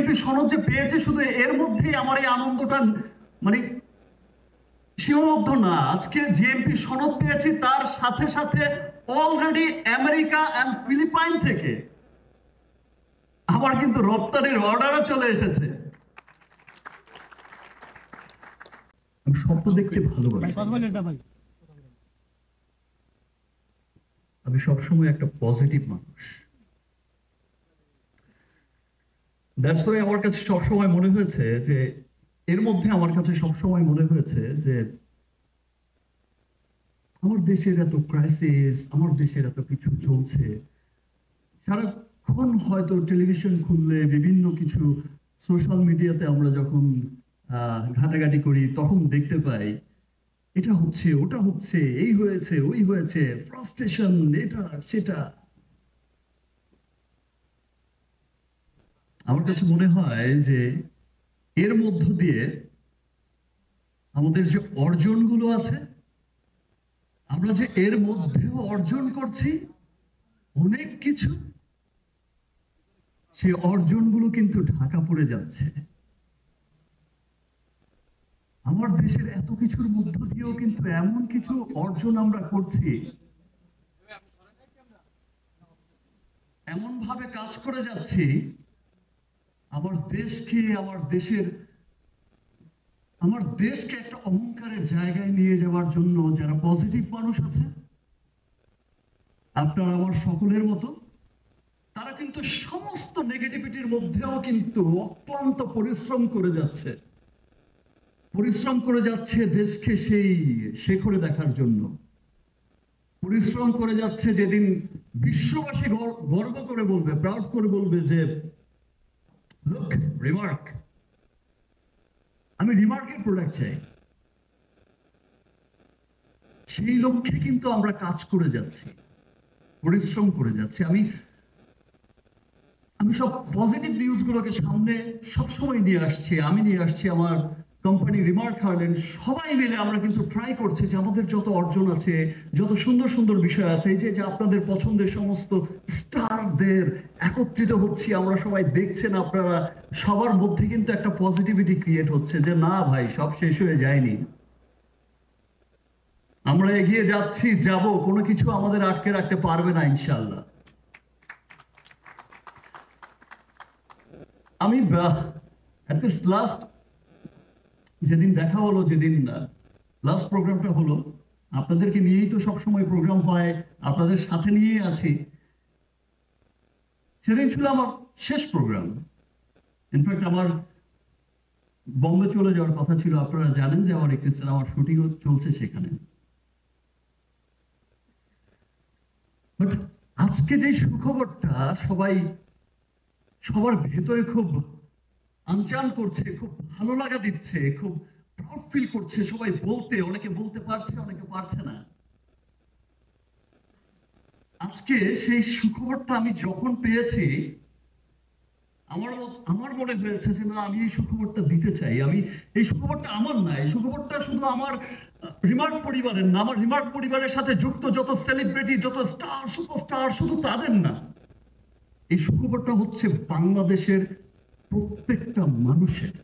GMP সনদ যে পেয়েছে শুধু এর মধ্যেই আমার এই আনন্দটা মানে সীমাবদ্ধ না। আজকে জিএমপি সনদ পেয়েছি, তার সাথে সাথে অলরেডি আমেরিকা এন্ড ফিলিপাইন থেকে আমার কিন্তু রপ্তানির অর্ডারও চলে এসেছে। আমি স্বপ্ন দেখতে ভালোবাসি। আমি সবসময় একটা পজিটিভ মানুষ। দ্যাটস ওয়াই আমার কাছে সবসময় মনে হয়েছে যে এর মধ্যে আমার কাছে সবসময় মনে হয়েছে যে আমার দেশের এত ক্রাইসিস, আমার দেশের এত কিছু চলছে, সারাক্ষণ হয়তো টেলিভিশন খুললে বিভিন্ন কিছু সোশ্যাল মিডিয়াতে আমরা যখন ঘাটাঘাটি করি তখন দেখতে পাই এটা হচ্ছে, ওটা হচ্ছে, এই হয়েছে, ওই হয়েছে, ফ্রাস্ট্রেশন, এটা সেটা। আমার কাছে মনে হয় যে এর মধ্য দিয়ে আমাদের যে অর্জনগুলো আছে, আমরা যে এর মধ্যেও অর্জন করছি অনেক কিছু, সেই অর্জনগুলো কিন্তু ঢাকা পড়ে যাচ্ছে। আমার দেশের এত কিছুর মধ্য দিয়েও কিন্তু এমন কিছু অর্জন আমরা করছি, এমন ভাবে কাজ করে যাচ্ছি আমার দেশকে, আমার দেশকে একটা অহংকারের জায়গায় নিয়ে যাওয়ার জন্য যারা পজিটিভ মানুষ আছে আপনার আমার সকলের মতো, তারা কিন্তু সমস্ত নেগেটিভিটির মধ্যেও কিন্তু অক্লান্ত পরিশ্রম করে যাচ্ছে দেশকে সেই শেখরে দেখার জন্য। পরিশ্রম করে যাচ্ছে যেদিন বিশ্ববাসী গর্ব করে বলবে, প্রাউড করে বলবে যে লুক, রিমার্ক। আমি রিমার্কের প্রোডাক্ট চাই। সেই লক্ষ্যে কিন্তু আমরা কাজ করে যাচ্ছি, পরিশ্রম করে যাচ্ছি। আমি সব পজিটিভ নিউজগুলোকে সামনে সবসময় নিয়ে আসছি। আমি নিয়ে আসছি আমার কোম্পানি রিমার্ক হার্ল্যান্ড। সবাই মিলে আমরা কিন্তু ট্রাই করছি যে আমাদের যত অর্জন আছে, যত সুন্দর সুন্দর বিষয় আছে, এই যে আপনাদের পছন্দের সমস্ত স্টারদের একত্রিত হচ্ছি, আমরা সবাই দেখছেন, আপনারা সবার মধ্যে কিন্তু একটা পজিটিভিটি ক্রিয়েট হচ্ছে যে না ভাই, সব শেষ হয়ে যায়নি, আমরা এগিয়ে যাচ্ছি, যাব, কোনো কিছু আমাদের আটকে রাখতে পারবে না ইনশাআল্লাহ। আমি লাস্ট যেদিন দেখা হলো, যেদিন লাস্ট প্রোগ্রামটা হলো, আপনাদেরকে নিয়েই তো সবসময় প্রোগ্রাম হয়, আপনাদের সাথে নিয়েই আছি। সেদিন ছিল আমার শেষ প্রোগ্রাম। ইনফ্যাক্ট আমার বম্বে চলে যাওয়ার কথা ছিল। আপনারা জানেন যে আমার একটি সিনেমার শুটিং চলছে সেখানে। বাট আজকে যে সুখবরটা সবার ভেতরে খুব আনচান করছে, খুব ভালো লাগা দিচ্ছে, খুব প্রাউড ফিল করছে সবাই বলতে, অনেকে বলতে পারছে, অনেকে পারছে না। আজকে সেই সুখবরটা আমি যখন পেয়েছি, আমার মনে হয়েছে যে না, আমি এই সুখবরটা দিতে চাই। এই সুখবরটা আমার না, এই সুখবরটা শুধু আমার রিমার্ক পরিবারের না, আমার রিমার্ক পরিবারের সাথে যুক্ত যত সেলিব্রিটি, যত স্টার, সুপারস্টার, শুধু তাদের না। এই সুখবরটা হচ্ছে বাংলাদেশের প্রত্যেকটা মানুষের,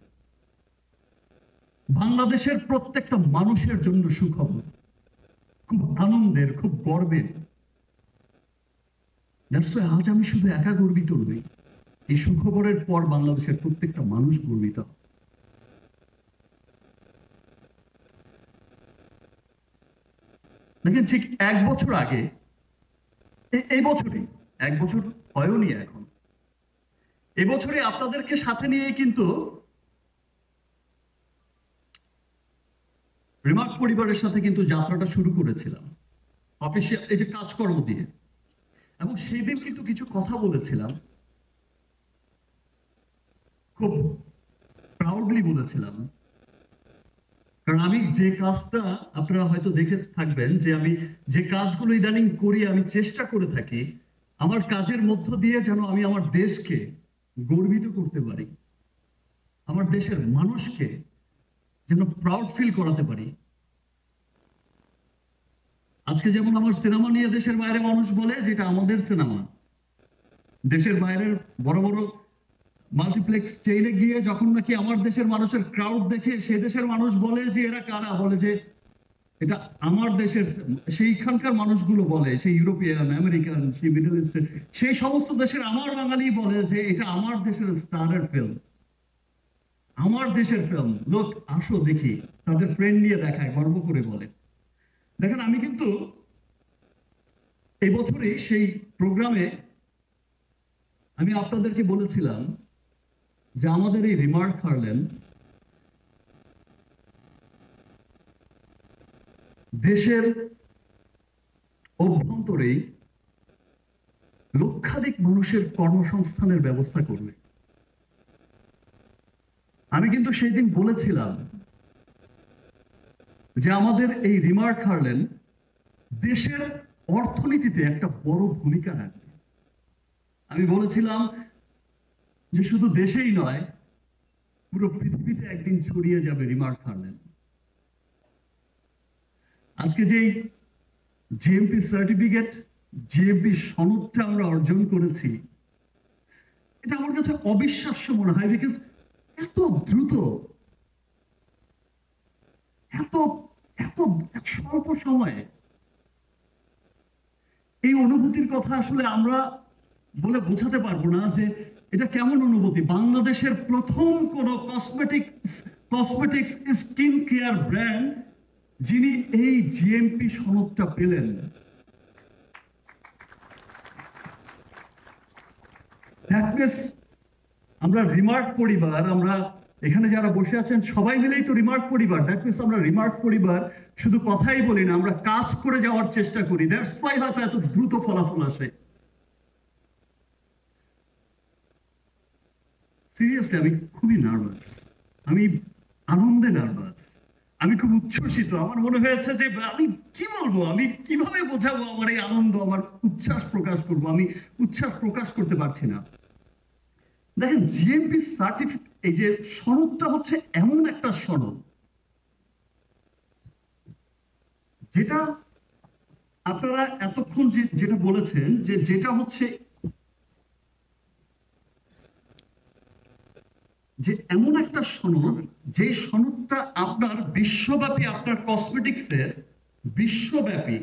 বাংলাদেশের প্রত্যেকটা মানুষের জন্য সুখবর, খুব আনন্দের, খুব গর্বের। আজ আমি শুধু একা গর্বিত নই, এই সুখবরের পর বাংলাদেশের প্রত্যেকটা মানুষ গর্বিত। দেখেন, ঠিক 1 বছর আগে, এই বছরই, 1 বছর হয়নি এখন, এবছরই আপনাদেরকে সাথে নিয়ে কিন্তু রিমার্ক পরিবারের সাথে কিন্তু যাত্রাটা শুরু করেছিলাম অফিসিয়াল এই যে কাজকর্ম দিয়ে। এবং সেই দিন কিন্তু কিছু কথা বলেছিলাম, খুব প্রাউডলি বলেছিলাম। কারণ আমি যে কাজটা, আপনারা হয়তো দেখে থাকবেন যে আমি যে কাজগুলো ইদানিং করি, আমি চেষ্টা করে থাকি আমার কাজের মধ্য দিয়ে যেন আমি আমার দেশকে গর্বিত করতে পারি, আমার দেশের মানুষকে যেন প্রাউড ফিল করাতে পারি। আজকে যেমন আমার সিনেমা নিয়ে দেশের বাইরে মানুষ বলে যেটা আমাদের সিনেমা, দেশের বাইরের বড় বড় মাল্টিপ্লেক্স চেইনে গিয়ে যখন নাকি আমার দেশের মানুষের ক্রাউড দেখে সে দেশের মানুষ বলে যে এরা কারা, বলে যে এটা আমার দেশের, সেইখানকার মানুষগুলো বলে, সেই ইউরোপিয়ান, আমেরিকান, সেই মিডল ইস্টের, সেই সমস্ত দেশের আমার বাঙালি বলে যে এটা আমার দেশের স্টারের ফিল্ম, আমার দেশের ফিল্ম, লোক আসো দেখি, তাদের ফ্রেন্ড নিয়ে দেখায়, গর্ব করে বলে। দেখেন আমি কিন্তু এই বছরই সেই প্রোগ্রামে আমি আপনাদেরকে বলেছিলাম যে আমাদের এই রিমার্ক হারলেন দেশের অভ্যন্তরেই লক্ষাধিক মানুষের কর্মসংস্থানের ব্যবস্থা করবে। আমি কিন্তু সেই দিন বলেছিলাম যে আমাদের এই রিমার্ক হারলেন দেশের অর্থনীতিতে একটা বড় ভূমিকা রাখবে। আমি বলেছিলাম যে শুধু দেশেই নয়, পুরো পৃথিবীতে একদিন ছড়িয়ে যাবে রিমার্ক হারলেন। আজকে যেই জিএমপি সার্টিফিকেট, জিএমপি সনদটা আমরা অর্জন করেছি, এটা আমার কাছে অবিশ্বাস্য মনে হয়, বিকজ এত দ্রুত, এত এত স্বল্প সময়ে এই অনুভূতির কথা আসলে আমরা বলে বোঝাতে পারবো না যে এটা কেমন অনুভূতি। বাংলাদেশের প্রথম কোন কসমেটিক্স স্কিন কেয়ার ব্র্যান্ড যিনি এই জিএমপি সনদটা পেলেন, আমরা রিমার্ক পরিবার, আমরা এখানে যারা বসে আছেন সবাই মিলেই তো রিমার্ক পরিবার। দ্যাট মিনস আমরা রিমার্ক পরিবার শুধু কথাই বলি না, আমরা কাজ করে যাওয়ার চেষ্টা করি। দ্যাটস ওয়াই হয়তো এত দ্রুত ফলাফল আসে। সিরিয়াসলি আমি খুবই নার্ভাস, আমি আনন্দে নার্ভাস, আমি খুব উচ্ছ্বসিত। আমার মনে হয়েছে যে আমি কি বলবো, আমি কিভাবে বোঝাবো আমার এই আনন্দ, আমার উচ্ছ্বাস প্রকাশ করবো, আমি উচ্ছ্বাস প্রকাশ করতে পারছি না। দেখেন জিএমপি সার্টিফিকেট, এই যে সনদটা হচ্ছে এমন একটা সনদ যেটা আপনারা এতক্ষণ যেটা বলেছেন যে যেটা হচ্ছে যে এমন একটা সনদ, যে সনদটা আপনার বিশ্বব্যাপী, আপনার কসমেটিক্সের বিশ্বব্যাপী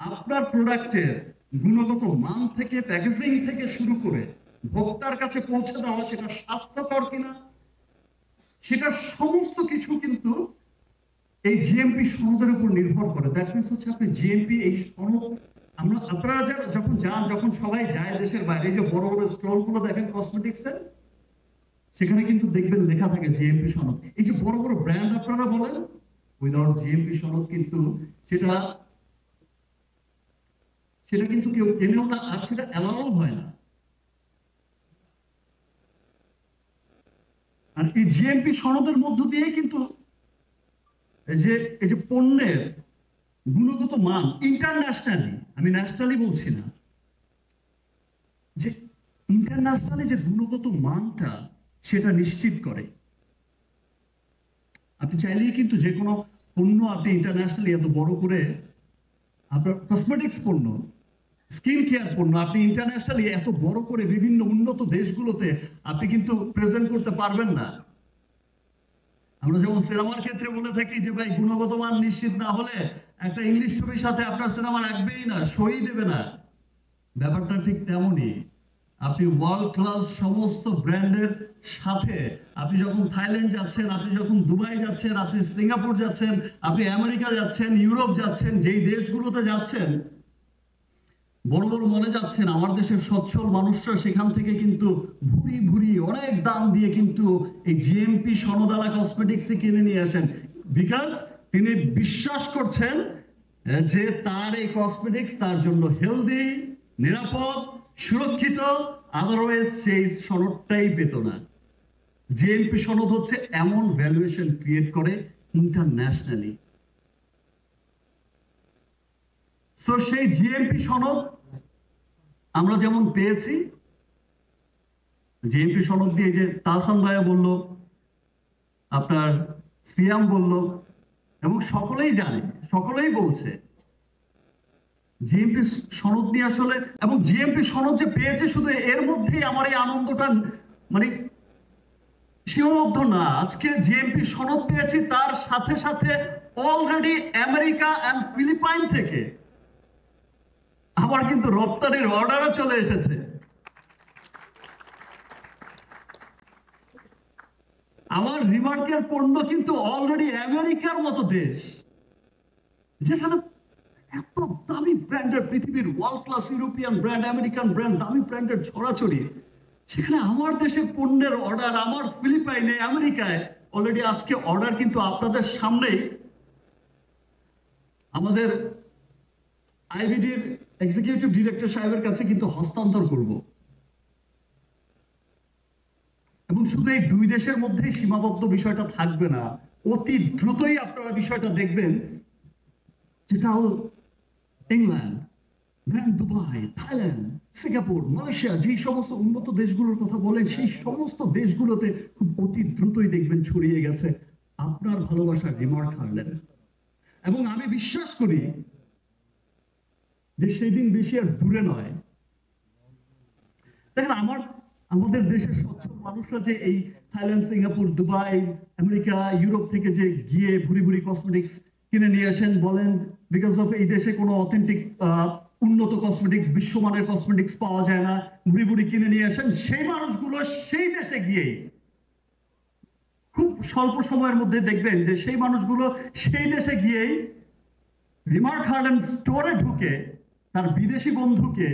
আপনার প্রোডাক্টের গুণগত মান থেকে, প্যাকেজিং থেকে শুরু করে ভোক্তার কাছে পৌঁছে দেওয়া, সেটা স্বাস্থ্যকর কিনা, সেটা সমস্ত কিছু কিন্তু এই জিএমপি সনদের উপর নির্ভর করে। দ্যাট মিনস হচ্ছে আপনি জিএমপি এই সনদ, আপনারা যখন যান, যখন সবাই যায় দেশের বাইরে, এই যে বড় বড় স্টল গুলো দেখেন কসমেটিক্সের, সেখানে কিন্তু দেখবেন লেখা থাকে জিএমপি সনদ। এই যে বড় বড় ব্র্যান্ড আপনারা বলেন, উইদাউট জিএমপি সনদ কিন্তু সেটা কিন্তু কেউ কেনেও না, আর সেটা অ্যালাউ হয় না। আর এই জিএমপি সনদের মধ্য দিয়ে কিন্তু এই যে পণ্যের গুণগত মান ইন্টারন্যাশনালি, আমি ন্যাশনালি বলছি না, যে ইন্টারন্যাশনালি যে গুণগত মানটা সেটা নিশ্চিত করে। আপনি চাইলেই কিন্তু যে কোনো পণ্য আপনি ইন্টারন্যাশনালি এত বড় করে, আপনার কসমেটিক্স পণ্য, স্কিন কেয়ার পণ্য আপনি ইন্টারন্যাশনালি এত বড় করে বিভিন্ন উন্নত দেশগুলোতে আপনি কিন্তু প্রেজেন্ট করতে পারবেন না। আমরা যেমন সিনেমার ক্ষেত্রে বলে থাকি যে ভাই গুণগত মান নিশ্চিত না হলে একটা ইংলিশ ছবির সাথে আপনার সিনেমা রাখবেই না, সই দেবে না। ব্যাপারটা ঠিক তেমনই। আপনি ওয়ার্ল্ড ক্লাস সমস্ত ব্র্যান্ডের সাথে আপনি যখন থাইল্যান্ড যাচ্ছেন, আপনি যখন দুবাই যাচ্ছেন, আপনি সিঙ্গাপুর যাচ্ছেন, আপনি আমেরিকা যাচ্ছেন, ইউরোপ যাচ্ছেন, যেই দেশগুলোতে যাচ্ছেন, বড় বড় মলে যাচ্ছেন, আমার দেশের সচ্ছল মানুষরা সেখান থেকে কিন্তু ভুরি ভুরি অনেক দাম দিয়ে কিন্তু এই জিএমপি সনদালা কসমেটিক্সে কিনে নিয়ে আসেন, বিকজ তিনি বিশ্বাস করছেন যে তার এই কসমেটিক্স তার জন্য হেলদি, নিরাপদ, সুরক্ষিত। আদারওয়াইজ সেই সনদটাই পেত না। জিএমপি সনদ হচ্ছে এমন ভ্যালুয়েশন ক্রিয়েট করে ইন্টারন্যাশনালি। সো সেই জিএমপি সনদ আমরা যেমন পেয়েছি, জিএমপি সনদ দিয়ে যে তাহসান ভাইয়া বলল, আপনার সিয়াম বলল, এবং সকলেই জানে, সকলেই বলছে জিএমপি সনদ নিয়ে আসলে, এবং জিএমপি সনদ যে পেয়েছে শুধু এর মধ্যেই আমার এই আনন্দটা মানে সীমাবদ্ধ না। আজকে জিএমপি সনদ পেয়েছি, তার সাথে সাথে অলরেডি আমেরিকা এন্ড ফিলিপাইন থেকে আমার কিন্তু রপ্তানির অর্ডারও চলে এসেছে। আমার রিমার্কের পণ্য কিন্তু অলরেডি আমেরিকার মতো দেশ, যেখানে এত দামি ব্র্যান্ডের, পৃথিবীর world class European brand, American brand, দামি ব্র্যান্ডের ছড়াছড়ি, সেখানে আমার দেশের পণ্যের অর্ডার, আমার ফিলিপাইনে, আমেরিকায় অলরেডি আজকে অর্ডার কিন্তু আপনাদের সামনেই আমাদের আইবিডির এক্সিকিউটিভ ডিরেক্টর সাহেবের কাছে কিন্তু হস্তান্তর করব। এবং শুধু এই দুই দেশের মধ্যেই সীমাবদ্ধ বিষয়টা থাকবে না, অতি দ্রুতই আপনারা বিষয়টা দেখবেন, যেটা হল England, Dubai, Thailand, Singapore, Malaysia, যেই সমস্ত উন্নত দেশগুলোর কথা বলেন, সেই সমস্ত দেশগুলোতে খুব অতি দ্রুতই দেখবেন ছড়িয়ে গেছে আপনার ভালোবাসার রিমার্ক হার্লেন। এবং আমি বিশ্বাস করি যে সেই দিন বেশি আর দূরে নয়। দেখেন, আমাদের দেশের সচ্ছল মানুষরা যে এই Thailand, Singapore, Dubai, America, Europe থেকে যে গিয়ে ভুরি ভুরি কসমেটিক্স কিনে নিয়ে আসেন, বলেন বিকজ অফ এই দেশে কোনো অথেন্টিক উন্নত কসমেটিক্স, বিশ্বমানের কসমেটিক্স পাওয়া যায় না, ভুরি ভুরি কিনে নিয়ে আসেন, সেই মানুষগুলো সেই দেশে গিয়েই খুব স্বল্প সময়ের মধ্যে দেখবেন যে সেই মানুষগুলো সেই দেশে গিয়েই রিমার্ক হার্লেন স্টোরে ঢুকে তার বিদেশি বন্ধুকে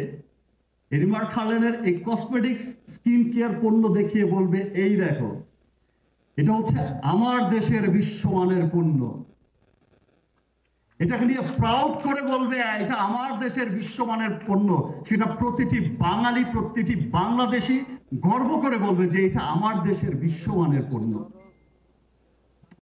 রিমার্ক হার্লেনের এই কসমেটিক্স স্কিন কেয়ার পণ্য দেখিয়ে বলবে, এই দেখো, এটা হচ্ছে আমার দেশের বিশ্বমানের পণ্য। এটাকে নিয়ে প্রাউড করে বলবে এটা আমার দেশের বিশ্বমানের পণ্য। সেটা প্রতিটি বাঙালি, প্রতিটি বাংলাদেশি গর্ব করে বলবে যে এটা আমার দেশের বিশ্বমানের পণ্য।